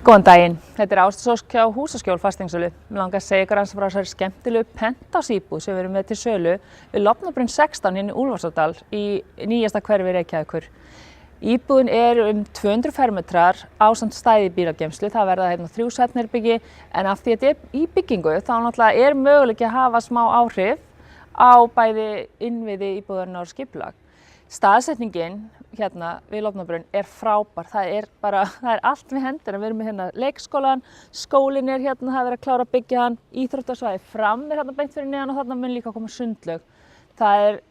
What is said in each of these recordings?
Góðan daginn, þetta Ásdís Ósk hjá Húsaskjól fasteignasölu. Mig langar að segja ykkur aðeins frá þessari skemmtilegu penthouse-íbúð sem við erum með til sölu við Lofnabrunn 16 hérna í Úlfarsárdal í nýjasta hverfi Reykjavíkur. Íbúðin er 200 fermetrar ásamt stæði bílageymslu. Það verða hérna 3 svefnherbergi en af því að þetta er í byggingu þá náttúrulega er möguleiki að hafa smá áhrif á bæði innviði íbúðarinnar og skipulag. Staðsetningin hérna við Lofnabrunn er frábær. Það er allt við hendina. Við erum með hérna leikskólan, skólinn er hérna, það er verið að klára að byggja hann, íþróttasvæði fram er hérna beint fyrir neðan og þarna mun líka koma sundlaug. Það er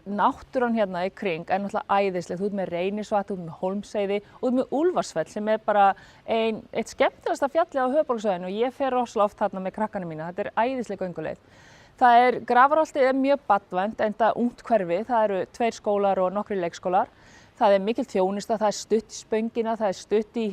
náttúran hérna í kring er náttúrulega æðisleg. Þú ert með Reynisvatn, þú ert með Hólmsheiði og þú ert með Úlfarsfell sem er bara eitt skemmtilegasta fjallið á höfuðborgarsvæðinu og ég fer rosalega oft þarna með krakkana mína. Þetta er æðisleg gönguleið. Grafarholtið er mjög barnvænt enda ungt hverfi. Það eru 2 skólar og nokkrir leikskólar. Það er mikil þjónusta, það er stutt í Spöngina, það er stutt í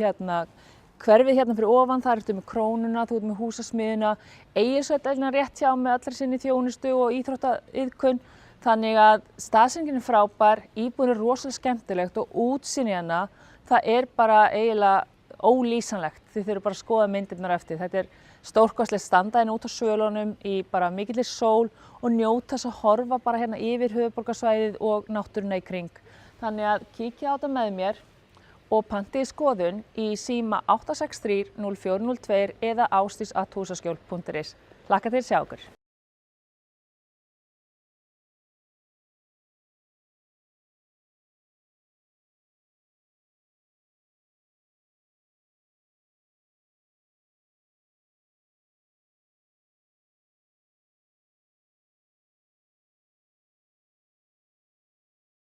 hverfið hérna fyrir ofan, það ertu með Krónuna, þú ert með Húsasmiðjuna, Egilshöll er rétt hjá með allri sinni þjónustu og íþróttaiðkun. Þannig að staðsetningin er frábær, íbúðin er rosalega skemmtilegt og útsýni hérna, það er bara eiginlega ólýsanlegt. Þið þurfum bara að skoða myndirnar eftir. Þetta er stórkostlegt standa hérna út á svölunum í bara mikilli sól og njóta þess að horfa bara hérna yfir höfuðborgarsvæðið og náttúruna í kring. Þannig að kíkja á þetta með mér og pantið skoðun í síma 863 0402 eða ásdís@husaskjol.is. Hlakka til að sjá ykkur.